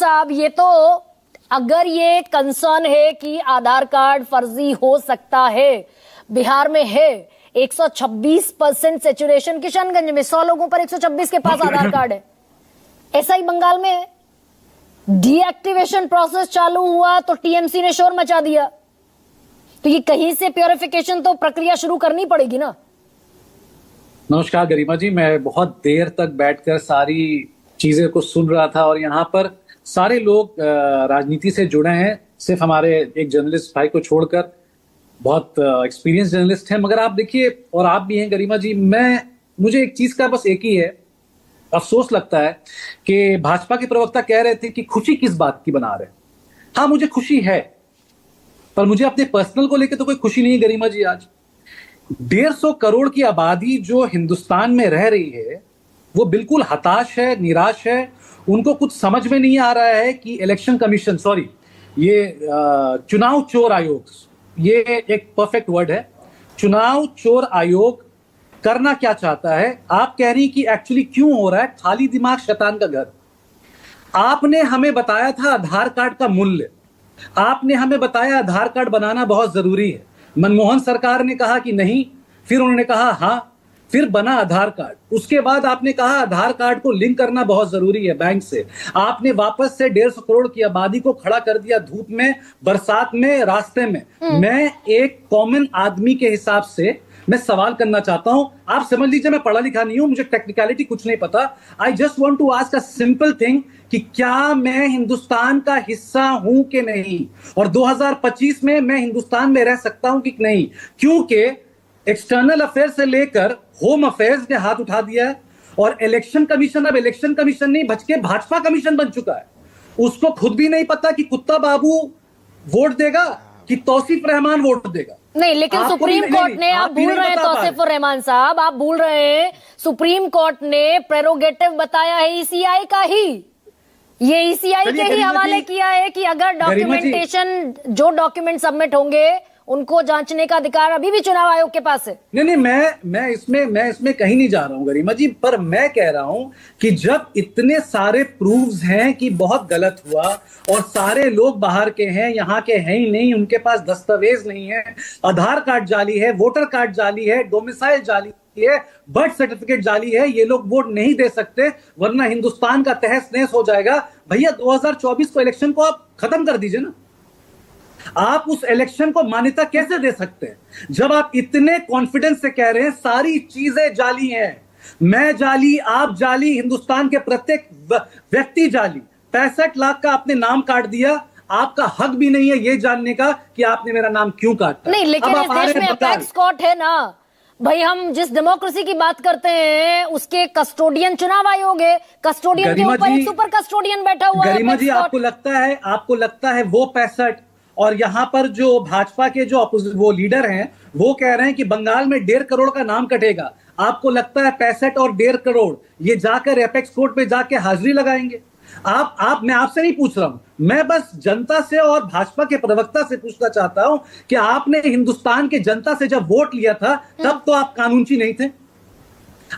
साहब, ये तो अगर ये कंसर्न है कि आधार कार्ड फर्जी हो सकता है, बिहार में है 126% सेचुरेशन, किशनगंज में 100 लोगों पर 126 के पास आधार कार्ड है, ऐसा ही बंगाल में है। डीएक्टिवेशन प्रोसेस चालू हुआ तो टीएमसी ने शोर मचा दिया, तो ये कहीं से प्योरिफिकेशन तो प्रक्रिया शुरू करनी पड़ेगी ना। नमस्कार गरिमा जी, मैं बहुत देर तक बैठकर सारी चीजें को सुन रहा था और यहाँ पर सारे लोग राजनीति से जुड़े हैं, सिर्फ हमारे एक जर्नलिस्ट भाई को छोड़कर बहुत एक्सपीरियंस जर्नलिस्ट हैं। मगर आप देखिए, और आप भी हैं गरिमा जी, मुझे एक चीज का बस एक ही है अफसोस लगता है कि भाजपा के प्रवक्ता कह रहे थे कि खुशी किस बात की बना रहे। हाँ, मुझे खुशी है, पर मुझे अपने पर्सनल को लेकर तो कोई खुशी नहीं है गरिमा जी। आज 150 करोड़ की आबादी जो हिंदुस्तान में रह रही है वो बिल्कुल हताश है, निराश है। उनको कुछ समझ में नहीं आ रहा है कि इलेक्शन कमीशन, ये चुनाव चोर आयोग, ये एक परफेक्ट वर्ड है, चुनाव चोर आयोग करना क्या चाहता है। आप कह रही कि एक्चुअली क्यों हो रहा है, खाली दिमाग शैतान का घर। आपने हमें बताया था आधार कार्ड का मूल्य, आपने हमें बताया आधार कार्ड बनाना बहुत जरूरी है। मनमोहन सरकार ने कहा कि नहीं, फिर उन्होंने कहा हाँ, फिर बना आधार कार्ड। उसके बाद आपने कहा आधार कार्ड को लिंक करना बहुत जरूरी है बैंक से। आपने वापस से 150 करोड़ की आबादी को खड़ा कर दिया धूप में, बरसात में, रास्ते में। मैं एक कॉमन आदमी के हिसाब से मैं सवाल करना चाहता हूं। आप समझ लीजिए मैं पढ़ा लिखा नहीं हूं, मुझे टेक्निकलिटी कुछ नहीं पता। I just want to ask a simple thing कि क्या मैं हिंदुस्तान का हिस्सा हूं कि नहीं, और 2025 में मैं हिंदुस्तान में रह सकता हूं कि नहीं। क्योंकि एक्सटर्नल अफेयर से लेकर होम अफेयर्स ने हाथ उठा दिया है और इलेक्शन कमीशन अब इलेक्शन कमीशन नहीं बच के भाजपा कमीशन बन चुका है। उसको खुद भी नहीं पता कि कुत्ता बाबू वोट देगा कि तौसीफ रहमान वोट देगा। नहीं, लेकिन सुप्रीम कोर्ट ने, आप भूल रहे हैं तौसीफ रहमान साहब, आप भूल रहे हैं सुप्रीम कोर्ट ने प्रेरोगेटिव बताया है ईसीआई का ही, ये ईसीआई के ही हवाले किया है कि अगर डॉक्यूमेंटेशन, जो डॉक्यूमेंट सबमिट होंगे उनको जांचने का अधिकार अभी भी चुनाव आयोग के पास है। नहीं, मैं इसमें कहीं नहीं जा रहा हूं गरिमा जी, पर मैं कह रहा हूं कि जब इतने सारे प्रूफ्स हैं कि बहुत गलत हुआ और सारे लोग बाहर के हैं, यहाँ के हैं ही नहीं, उनके पास दस्तावेज नहीं है, आधार कार्ड जाली है, वोटर कार्ड जाली है, डोमिसाइल जाली है, बर्थ सर्टिफिकेट जाली है, ये लोग वोट नहीं दे सकते वरना हिंदुस्तान का तहस नहस हो जाएगा। भैया 2024 को इलेक्शन को आप खत्म कर दीजिए ना। आप उस इलेक्शन को मान्यता कैसे दे सकते हैं जब आप इतने कॉन्फिडेंस से कह रहे हैं सारी चीजें जाली हैं। मैं जाली, आप जाली, हिंदुस्तान के प्रत्येक व्यक्ति जाली। 65 लाख का आपने नाम काट दिया, आपका हक भी नहीं है ये जानने का कि आपने मेरा नाम क्यों काटा। नहीं, लेकिन इस देश में अपेक्स कोर्ट है ना भाई। हम जिस डेमोक्रेसी की बात करते हैं उसके कस्टोडियन चुनाव आयोग है, कस्टोडियन के ऊपर एक सुपर कस्टोडियन बैठा हुआ है। गरिमा जी, आपको लगता है वो 65, और यहां पर जो भाजपा के जो वो लीडर हैं वो कह रहे हैं कि बंगाल में 1.5 करोड़ का नाम कटेगा। आपको लगता है 65 और 1.5 करोड़ ये जाकर एपेक्स कोर्ट में जाके हाजिरी लगाएंगे? मैं आपसे नहीं पूछ रहा हूं, मैं बस जनता से और भाजपा के प्रवक्ता से पूछना चाहता हूं कि आपने हिंदुस्तान के जनता से जब वोट लिया था तब तो आप कानूनची नहीं थे।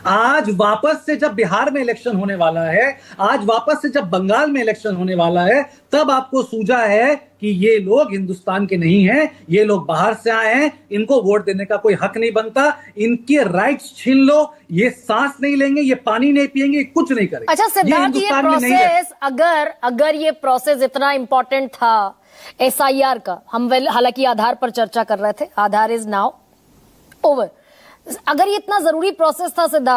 आज वापस से जब बिहार में इलेक्शन होने वाला है, आज वापस से जब बंगाल में इलेक्शन होने वाला है, तब आपको सूझा है कि ये लोग हिंदुस्तान के नहीं हैं, ये लोग बाहर से आए हैं, इनको वोट देने का कोई हक नहीं बनता, इनके राइट्स छीन लो, ये सांस नहीं लेंगे, ये पानी नहीं पिएंगे, कुछ नहीं करेंगे। अच्छा सिद्धार्थ, ये प्रोसेस, अगर ये प्रोसेस इतना इंपॉर्टेंट था एसआईआर का, हम हालांकि आधार पर चर्चा कर रहे थे, आधार इज नाउ ओवर, अगर ये इतना जरूरी प्रोसेस था सिद्धार्थ